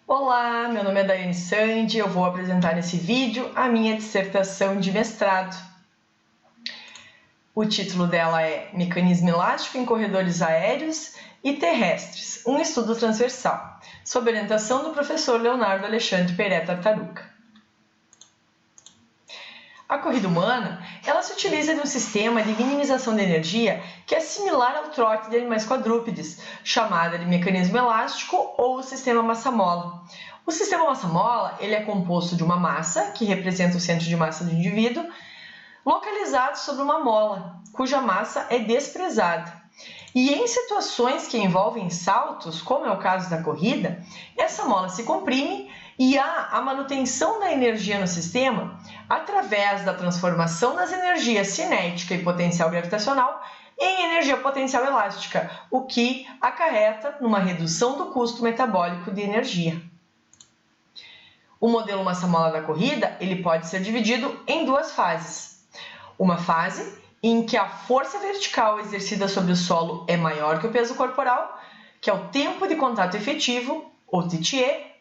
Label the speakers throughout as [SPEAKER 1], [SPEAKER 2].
[SPEAKER 1] Olá, meu nome é Daiane Sandi e eu vou apresentar nesse vídeo a minha dissertação de mestrado. O título dela é Mecanismo Elástico em Corredores Aéreos e Terrestres, um estudo transversal, sob orientação do professor Leonardo Alexandre Peré Tartaruga. A corrida humana, ela se utiliza de um sistema de minimização de energia que é similar ao trote de animais quadrúpedes, chamada de mecanismo elástico ou sistema massa-mola. O sistema massa-mola, ele é composto de uma massa, que representa o centro de massa do indivíduo, localizado sobre uma mola, cuja massa é desprezada. E em situações que envolvem saltos, como é o caso da corrida, essa mola se comprime e há a manutenção da energia no sistema através da transformação das energias cinética e potencial gravitacional em energia potencial elástica, o que acarreta numa redução do custo metabólico de energia. O modelo massa-mola da corrida, ele pode ser dividido em duas fases. Uma fase em que a força vertical exercida sobre o solo é maior que o peso corporal, que é o tempo de contato efetivo, ou TTE,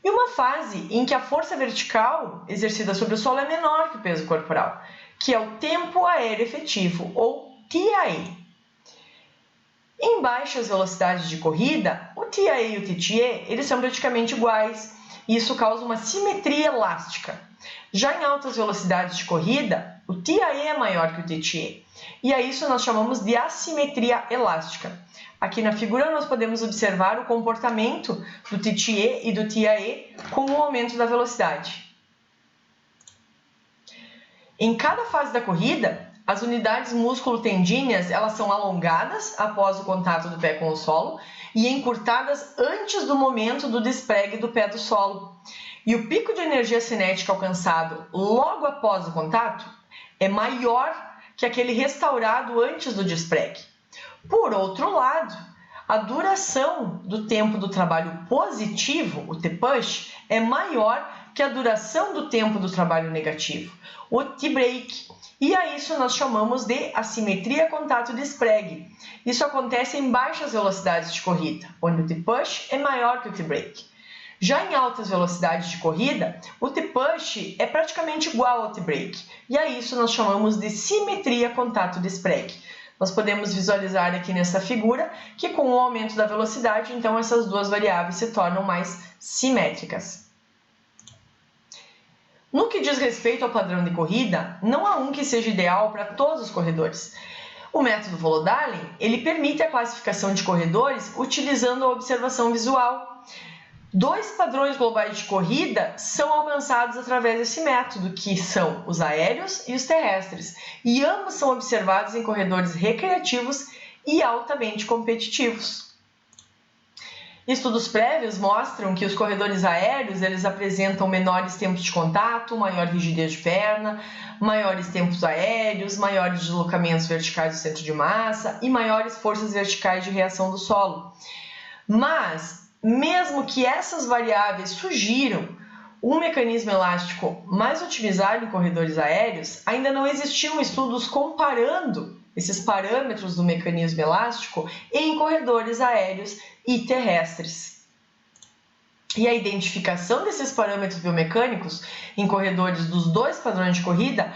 [SPEAKER 1] e uma fase em que a força vertical exercida sobre o solo é menor que o peso corporal, que é o tempo aéreo efetivo, ou TAE. Em baixas velocidades de corrida, o TAE e o TTE eles são praticamente iguais, e isso causa uma simetria elástica. Já em altas velocidades de corrida, o TAE é maior que o TTE, e a isso nós chamamos de assimetria elástica. Aqui na figura nós podemos observar o comportamento do TTE e do TAE com o aumento da velocidade. Em cada fase da corrida, as unidades músculo-tendíneas elas são alongadas após o contato do pé com o solo e encurtadas antes do momento do despregue do pé do solo. E o pico de energia cinética alcançado logo após o contato é maior que aquele restaurado antes do despregue. Por outro lado, a duração do tempo do trabalho positivo, o T-push, é maior que a duração do tempo do trabalho negativo, o T-break. E a isso nós chamamos de assimetria contato-despregue. Isso acontece em baixas velocidades de corrida, onde o T-push é maior que o T-break. Já em altas velocidades de corrida, o T-push é praticamente igual ao T-break. E a isso nós chamamos de simetria contato-despregue. Nós podemos visualizar aqui nessa figura que com o aumento da velocidade, então essas duas variáveis se tornam mais simétricas. No que diz respeito ao padrão de corrida, não há um que seja ideal para todos os corredores. O método Volodalin, ele permite a classificação de corredores utilizando a observação visual. Dois padrões globais de corrida são alcançados através desse método, que são os aéreos e os terrestres, e ambos são observados em corredores recreativos e altamente competitivos. Estudos prévios mostram que os corredores aéreos eles apresentam menores tempos de contato, maior rigidez de perna, maiores tempos aéreos, maiores deslocamentos verticais do centro de massa e maiores forças verticais de reação do solo. Mas mesmo que essas variáveis sugiram um mecanismo elástico mais otimizado em corredores aéreos, ainda não existiam estudos comparando esses parâmetros do mecanismo elástico em corredores aéreos e terrestres. E a identificação desses parâmetros biomecânicos em corredores dos dois padrões de corrida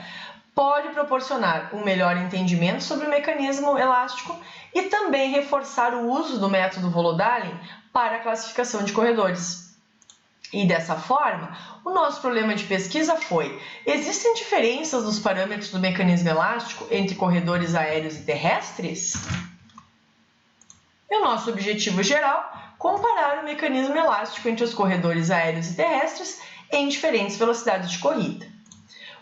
[SPEAKER 1] pode proporcionar um melhor entendimento sobre o mecanismo elástico e também reforçar o uso do método Volodalin para a classificação de corredores. E dessa forma, o nosso problema de pesquisa foi: existem diferenças nos parâmetros do mecanismo elástico entre corredores aéreos e terrestres? E o nosso objetivo geral, comparar o mecanismo elástico entre os corredores aéreos e terrestres em diferentes velocidades de corrida.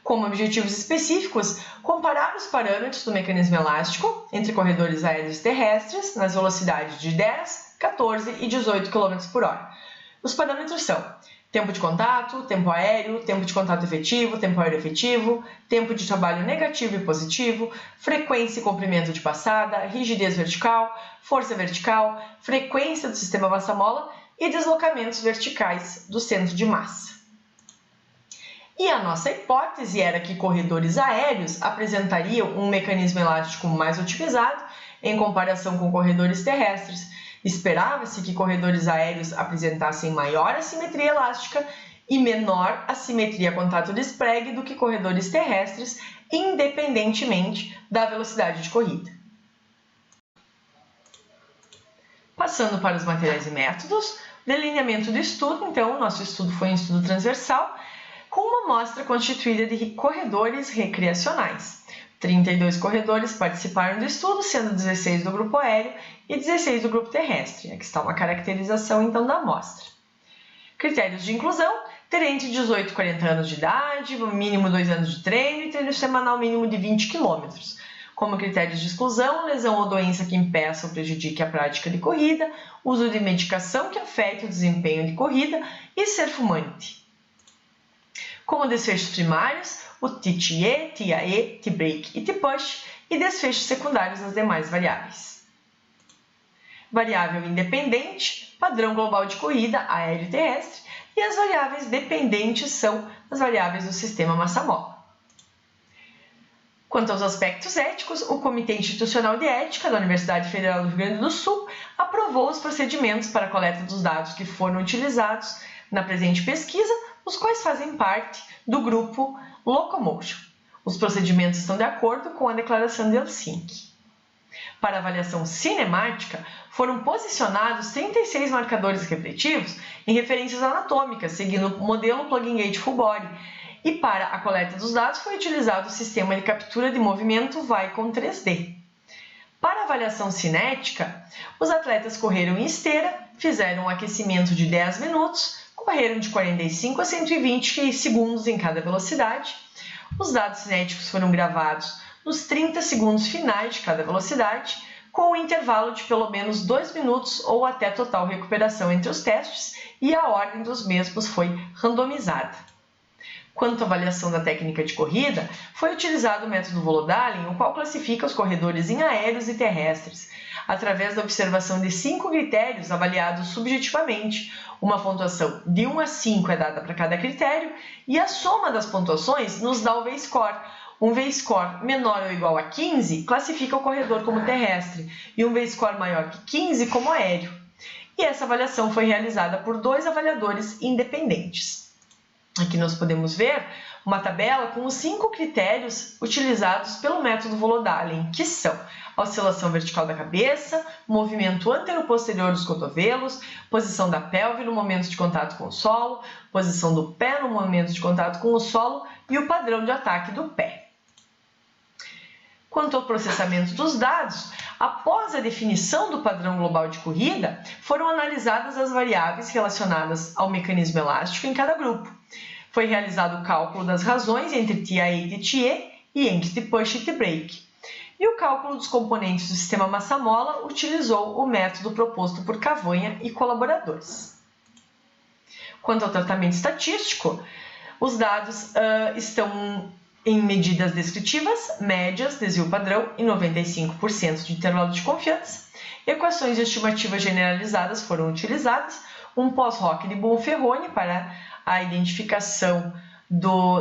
[SPEAKER 1] Como objetivos específicos, comparar os parâmetros do mecanismo elástico entre corredores aéreos e terrestres nas velocidades de 10, 14 e 18 km por hora. Os parâmetros são tempo de contato, tempo aéreo, tempo de contato efetivo, tempo aéreo efetivo, tempo de trabalho negativo e positivo, frequência e comprimento de passada, rigidez vertical, força vertical, frequência do sistema massa-mola e deslocamentos verticais do centro de massa. E a nossa hipótese era que corredores aéreos apresentariam um mecanismo elástico mais otimizado em comparação com corredores terrestres, Esperava-se que corredores aéreos apresentassem maior assimetria elástica e menor assimetria contato de spread do que corredores terrestres, independentemente da velocidade de corrida. Passando para os materiais e métodos, delineamento do estudo. Então, o nosso estudo foi um estudo transversal, com uma amostra constituída de corredores recreacionais. 32 corredores participaram do estudo, sendo 16 do grupo aéreo e 16 do grupo terrestre. Aqui está uma caracterização, então, da amostra. Critérios de inclusão: ter entre 18 e 40 anos de idade, mínimo 2 anos de treino e treino semanal mínimo de 20 km. Como critérios de exclusão, lesão ou doença que impeça ou prejudique a prática de corrida, uso de medicação que afete o desempenho de corrida e ser fumante. Como desfechos primários, o TTE, TAE, T-break e T-push, e desfechos secundários as demais variáveis. Variável independente, padrão global de corrida, aéreo e terrestre, e as variáveis dependentes são as variáveis do sistema massa-mola. Quanto aos aspectos éticos, o Comitê Institucional de Ética da Universidade Federal do Rio Grande do Sul aprovou os procedimentos para a coleta dos dados que foram utilizados na presente pesquisa, os quais fazem parte do grupo Locomotion. Os procedimentos estão de acordo com a Declaração de Helsinki. Para avaliação cinemática, foram posicionados 36 marcadores refletivos em referências anatômicas, seguindo o modelo Plug and Gate Full Body, e para a coleta dos dados foi utilizado o sistema de captura de movimento Vicon 3D. Para avaliação cinética, os atletas correram em esteira, fizeram um aquecimento de 10 minutos, correram de 45 a 120 segundos em cada velocidade. Os dados cinéticos foram gravados nos 30 segundos finais de cada velocidade, com um intervalo de pelo menos 2 minutos ou até total recuperação entre os testes, e a ordem dos mesmos foi randomizada. Quanto à avaliação da técnica de corrida, foi utilizado o método Volodalin, o qual classifica os corredores em aéreos e terrestres, através da observação de 5 critérios avaliados subjetivamente. Uma pontuação de 1 a 5 é dada para cada critério e a soma das pontuações nos dá o V-score. Um V-score menor ou igual a 15 classifica o corredor como terrestre e um V-score maior que 15 como aéreo. E essa avaliação foi realizada por 2 avaliadores independentes. Aqui nós podemos ver uma tabela com os 5 critérios utilizados pelo método Volodalin, que são a oscilação vertical da cabeça, movimento antero-posterior dos cotovelos, posição da pelve no momento de contato com o solo, posição do pé no momento de contato com o solo e o padrão de ataque do pé. Quanto ao processamento dos dados, após a definição do padrão global de corrida, foram analisadas as variáveis relacionadas ao mecanismo elástico em cada grupo. Foi realizado o cálculo das razões entre TAE e TTE e entre T-push e T-break. E o cálculo dos componentes do sistema massa-mola utilizou o método proposto por Cavanha e colaboradores. Quanto ao tratamento estatístico, os dados estão em medidas descritivas, médias, desvio padrão e 95% de intervalo de confiança. Equações de estimativa generalizadas foram utilizadas, um pós-hoc de Bonferroni para a identificação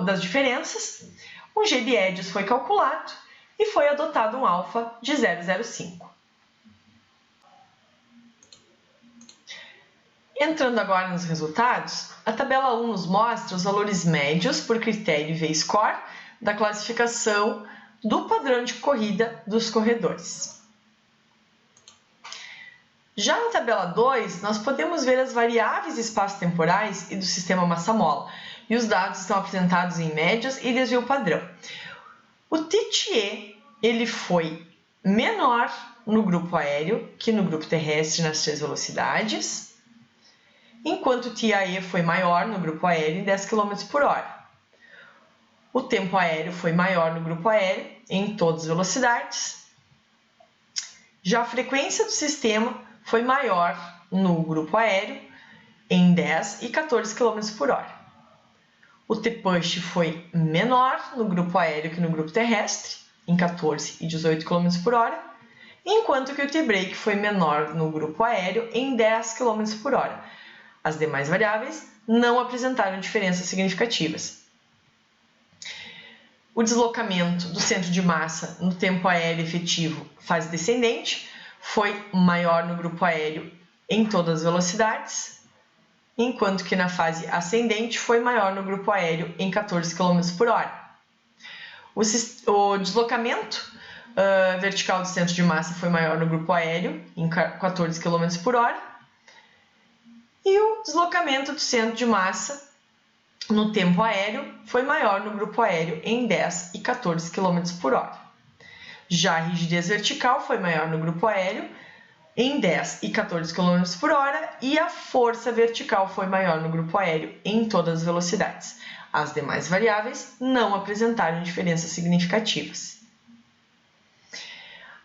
[SPEAKER 1] das diferenças, um G de Edges foi calculado e foi adotado um alfa de 0,05. Entrando agora nos resultados, a tabela 1 nos mostra os valores médios por critério V-score da classificação do padrão de corrida dos corredores. Já na tabela 2, nós podemos ver as variáveis espaço-temporais e do sistema massa-mola, e os dados estão apresentados em médias e desvio padrão. O TTE ele foi menor no grupo aéreo que no grupo terrestre nas 3 velocidades, enquanto o TAE foi maior no grupo aéreo em 10 km por hora. O tempo aéreo foi maior no grupo aéreo em todas as velocidades. Já a frequência do sistema foi maior no grupo aéreo em 10 e 14 km por hora. O T-push foi menor no grupo aéreo que no grupo terrestre, em 14 e 18 km por hora, enquanto que o T-break foi menor no grupo aéreo em 10 km por hora. As demais variáveis não apresentaram diferenças significativas. O deslocamento do centro de massa no tempo aéreo efetivo fase descendente foi maior no grupo aéreo em todas as velocidades, enquanto que na fase ascendente foi maior no grupo aéreo em 14 km por hora. O deslocamento vertical do centro de massa foi maior no grupo aéreo em 14 km por hora e o deslocamento do centro de massa no tempo aéreo foi maior no grupo aéreo em 10 e 14 km por hora. Já a rigidez vertical foi maior no grupo aéreo em 10 e 14 km por hora e a força vertical foi maior no grupo aéreo em todas as velocidades. As demais variáveis não apresentaram diferenças significativas.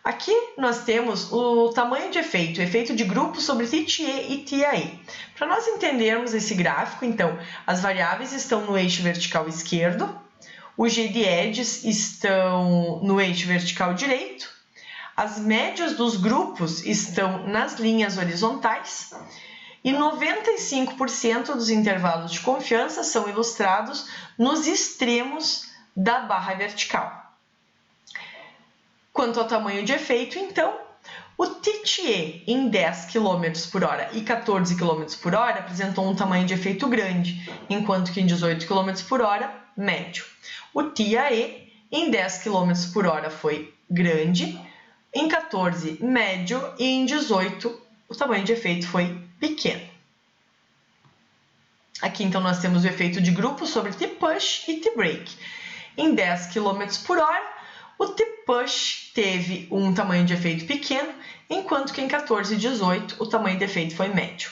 [SPEAKER 1] Aqui nós temos o tamanho de efeito, o efeito de grupo sobre TTE e TIE. Para nós entendermos esse gráfico, então, as variáveis estão no eixo vertical esquerdo, os GDEDs estão no eixo vertical direito, as médias dos grupos estão nas linhas horizontais e 95% dos intervalos de confiança são ilustrados nos extremos da barra vertical. Quanto ao tamanho de efeito, então, o TTE em 10 km por hora e 14 km por hora apresentou um tamanho de efeito grande, enquanto que em 18 km por hora, médio. O TIE em 10 km por hora foi grande, em 14 médio e em 18 o tamanho de efeito foi pequeno. Aqui então nós temos o efeito de grupo sobre T-push e T-brake. Em 10 km por hora, o T-push teve um tamanho de efeito pequeno, enquanto que em 14 e 18 o tamanho de efeito foi médio.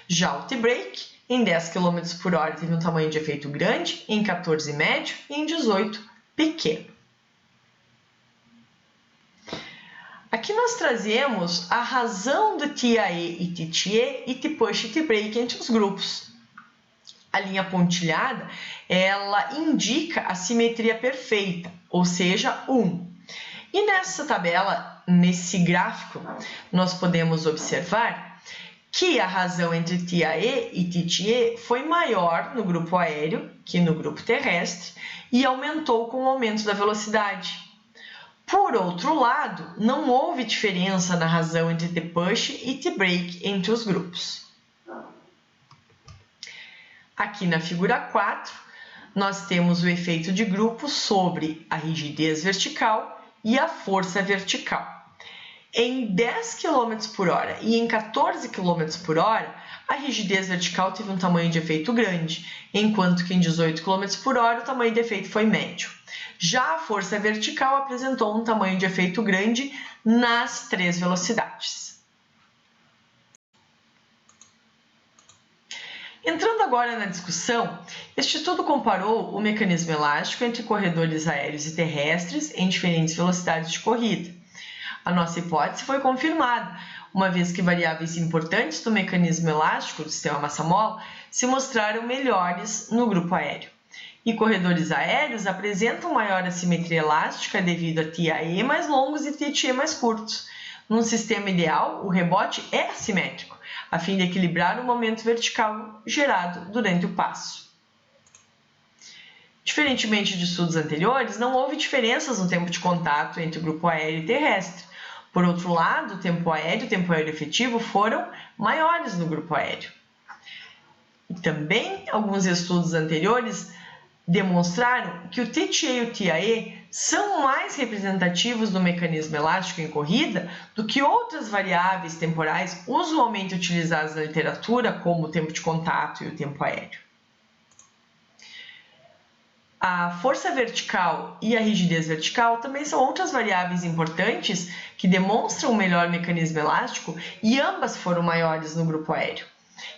[SPEAKER 1] Já o T-brake, em 10 km por hora, teve um tamanho de efeito grande, em 14 médio e em 18 pequeno. Aqui nós trazemos a razão do TIE e TTE e T-push e T-brake entre os grupos. A linha pontilhada, ela indica a simetria perfeita, ou seja, 1. E nessa tabela, nesse gráfico, nós podemos observar que a razão entre TIE e TTE foi maior no grupo aéreo que no grupo terrestre e aumentou com o aumento da velocidade. Por outro lado, não houve diferença na razão entre T-push e T-brake entre os grupos. Aqui na figura 4, nós temos o efeito de grupo sobre a rigidez vertical e a força vertical. Em 10 km por hora e em 14 km por hora, a rigidez vertical teve um tamanho de efeito grande, enquanto que em 18 km por hora o tamanho de efeito foi médio. Já a força vertical apresentou um tamanho de efeito grande nas 3 velocidades. Entrando agora na discussão, este estudo comparou o mecanismo elástico entre corredores aéreos e terrestres em diferentes velocidades de corrida. A nossa hipótese foi confirmada, uma vez que variáveis importantes do mecanismo elástico do sistema massa-mola se mostraram melhores no grupo aéreo. E corredores aéreos apresentam maior assimetria elástica devido a TIE mais longos e TTE mais curtos. Num sistema ideal, o rebote é assimétrico, a fim de equilibrar o momento vertical gerado durante o passo. Diferentemente de estudos anteriores, não houve diferenças no tempo de contato entre o grupo aéreo e terrestre. Por outro lado, o tempo aéreo e o tempo aéreo efetivo foram maiores no grupo aéreo. E também, alguns estudos anteriores demonstraram que o TTE e o TIE são mais representativos do mecanismo elástico em corrida do que outras variáveis temporais usualmente utilizadas na literatura, como o tempo de contato e o tempo aéreo. A força vertical e a rigidez vertical também são outras variáveis importantes que demonstram o melhor mecanismo elástico e ambas foram maiores no grupo aéreo.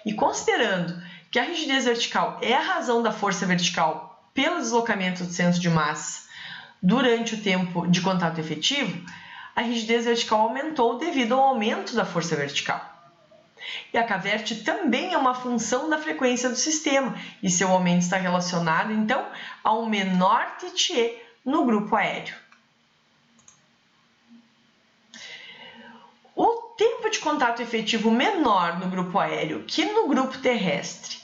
[SPEAKER 1] E considerando que a rigidez vertical é a razão da força vertical pelo deslocamento do centro de massa durante o tempo de contato efetivo, a rigidez vertical aumentou devido ao aumento da força vertical. E a kVert também é uma função da frequência do sistema, e seu aumento está relacionado, então, ao menor TTE no grupo aéreo. O tempo de contato efetivo menor no grupo aéreo que no grupo terrestre,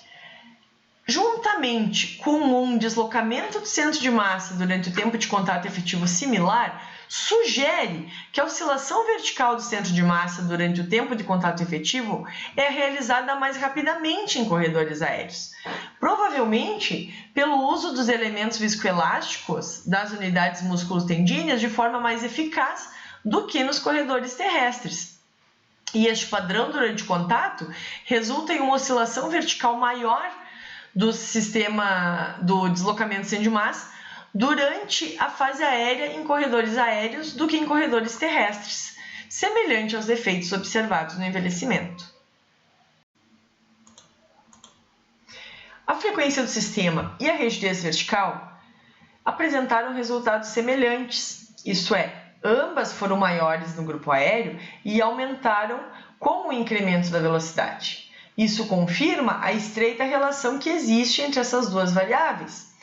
[SPEAKER 1] juntamente com um deslocamento do centro de massa durante o tempo de contato efetivo similar, sugere que a oscilação vertical do centro de massa durante o tempo de contato efetivo é realizada mais rapidamente em corredores aéreos, provavelmente pelo uso dos elementos viscoelásticos das unidades músculo-tendíneas de forma mais eficaz do que nos corredores terrestres. E este padrão durante o contato resulta em uma oscilação vertical maior do sistema do deslocamento sem de massa durante a fase aérea em corredores aéreos do que em corredores terrestres, semelhante aos efeitos observados no envelhecimento. A frequência do sistema e a rigidez vertical apresentaram resultados semelhantes, isto é, ambas foram maiores no grupo aéreo e aumentaram com o incremento da velocidade. Isso confirma a estreita relação que existe entre essas duas variáveis.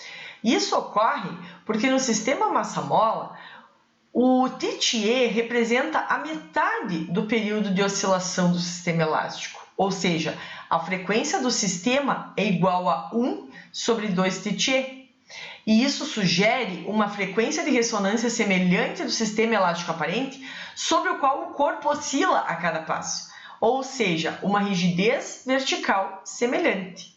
[SPEAKER 1] Isso ocorre porque no sistema massa-mola, o TTE representa a metade do período de oscilação do sistema elástico, ou seja, a frequência do sistema é igual a 1 sobre 2 TTE. E isso sugere uma frequência de ressonância semelhante do sistema elástico aparente, sobre o qual o corpo oscila a cada passo, ou seja, uma rigidez vertical semelhante.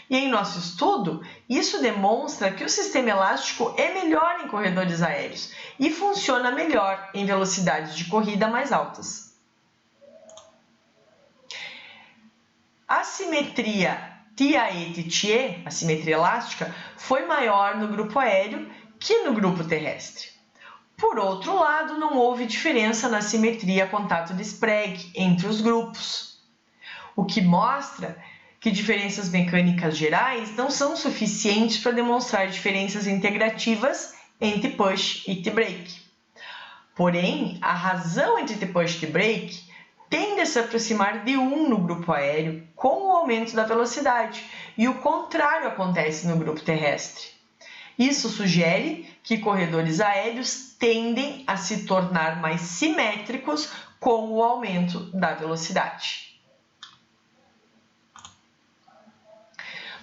[SPEAKER 1] E em nosso estudo, isso demonstra que o sistema elástico é melhor em corredores aéreos e funciona melhor em velocidades de corrida mais altas. A simetria TAE-TTE, a simetria elástica, foi maior no grupo aéreo que no grupo terrestre. Por outro lado, não houve diferença na simetria contato de Sprague entre os grupos, o que mostra que diferenças mecânicas gerais não são suficientes para demonstrar diferenças integrativas entre push e T-brake. Porém, a razão entre T-push e T-brake tende a se aproximar de 1 no grupo aéreo com o aumento da velocidade, e o contrário acontece no grupo terrestre. Isso sugere que corredores aéreos tendem a se tornar mais simétricos com o aumento da velocidade.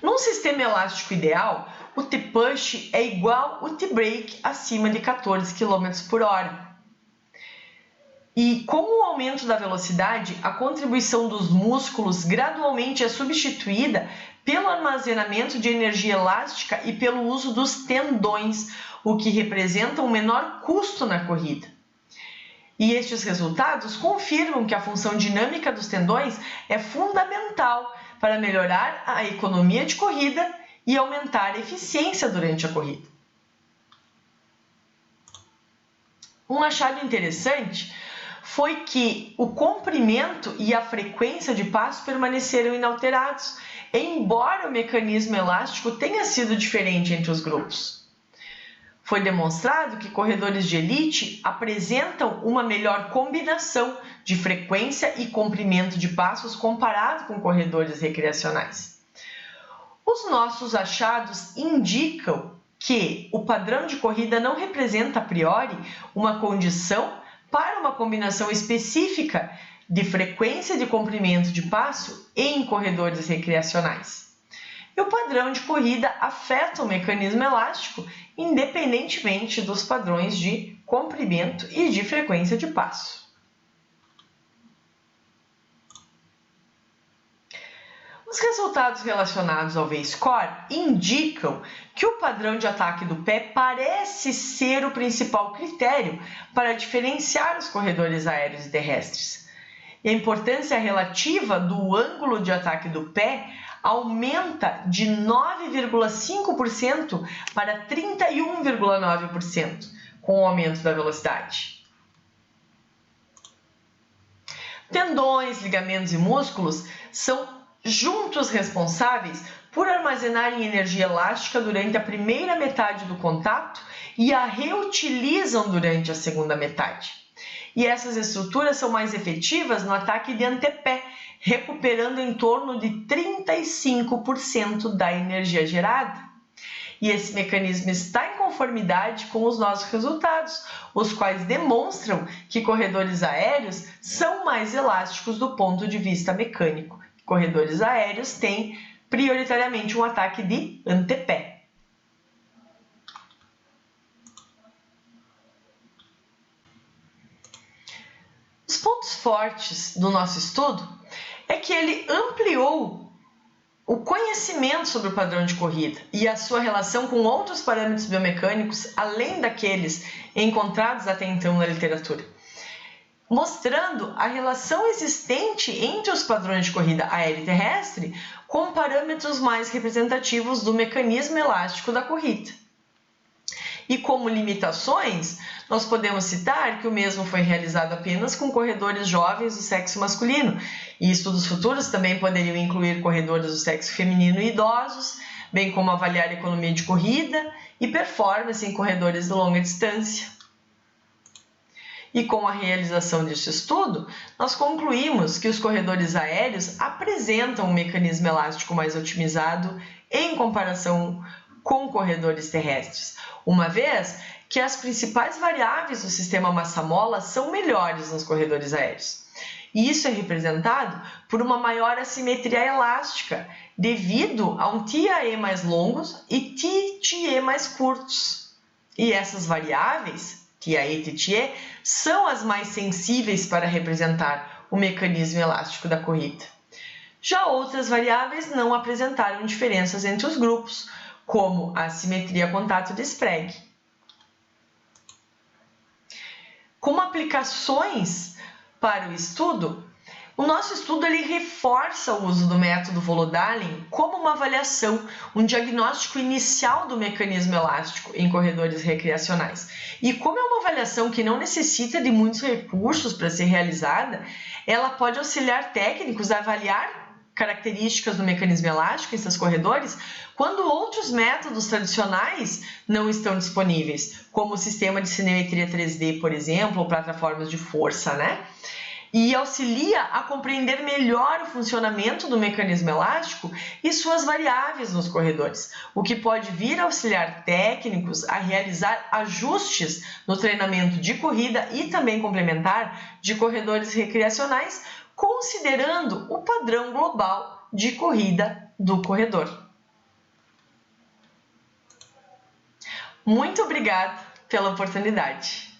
[SPEAKER 1] Num sistema elástico ideal, o T-push é igual ao T-brake acima de 14 km por hora. E com o aumento da velocidade, a contribuição dos músculos gradualmente é substituída pelo armazenamento de energia elástica e pelo uso dos tendões, o que representa um menor custo na corrida. E estes resultados confirmam que a função dinâmica dos tendões é fundamental para melhorar a economia de corrida e aumentar a eficiência durante a corrida. Um achado interessante foi que o comprimento e a frequência de passo permaneceram inalterados, embora o mecanismo elástico tenha sido diferente entre os grupos. Foi demonstrado que corredores de elite apresentam uma melhor combinação de frequência e comprimento de passos comparado com corredores recreacionais. Os nossos achados indicam que o padrão de corrida não representa a priori uma condição para uma combinação específica de frequência de comprimento de passo em corredores recreacionais. E o padrão de corrida afeta o mecanismo elástico independentemente dos padrões de comprimento e de frequência de passo. Os resultados relacionados ao V-score indicam que o padrão de ataque do pé parece ser o principal critério para diferenciar os corredores aéreos e terrestres. E a importância relativa do ângulo de ataque do pé aumenta de 9,5% para 31,9% com o aumento da velocidade. Tendões, ligamentos e músculos são juntos responsáveis por armazenarem energia elástica durante a primeira metade do contato e a reutilizam durante a segunda metade. E essas estruturas são mais efetivas no ataque de antepé, recuperando em torno de 35% da energia gerada. E esse mecanismo está em conformidade com os nossos resultados, os quais demonstram que corredores aéreos são mais elásticos do ponto de vista mecânico. Corredores aéreos têm prioritariamente um ataque de antepé. fortes do nosso estudo é que ele ampliou o conhecimento sobre o padrão de corrida e a sua relação com outros parâmetros biomecânicos, além daqueles encontrados até então na literatura, mostrando a relação existente entre os padrões de corrida aérea e terrestre com parâmetros mais representativos do mecanismo elástico da corrida. E como limitações, nós podemos citar que o mesmo foi realizado apenas com corredores jovens do sexo masculino, e estudos futuros também poderiam incluir corredores do sexo feminino e idosos, bem como avaliar a economia de corrida e performance em corredores de longa distância. E com a realização deste estudo, nós concluímos que os corredores aéreos apresentam um mecanismo elástico mais otimizado em comparação com corredores terrestres, uma vez que as principais variáveis do sistema massa-mola são melhores nos corredores aéreos. E isso é representado por uma maior assimetria elástica, devido a um TAE mais longos e TTE mais curtos. E essas variáveis, TAE e TTE, são as mais sensíveis para representar o mecanismo elástico da corrida. Já outras variáveis não apresentaram diferenças entre os grupos, como a assimetria contato de Sprague. Como aplicações para o estudo, o nosso estudo ele reforça o uso do método Volodalin como uma avaliação, um diagnóstico inicial do mecanismo elástico em corredores recreacionais. E como é uma avaliação que não necessita de muitos recursos para ser realizada, ela pode auxiliar técnicos a avaliar características do mecanismo elástico em seus corredores quando outros métodos tradicionais não estão disponíveis, como o sistema de cinemetria 3D, por exemplo, ou plataformas de força, né? E auxilia a compreender melhor o funcionamento do mecanismo elástico e suas variáveis nos corredores, o que pode vir a auxiliar técnicos a realizar ajustes no treinamento de corrida e também complementar de corredores recreacionais, considerando o padrão global de corrida do corredor. Muito obrigada pela oportunidade.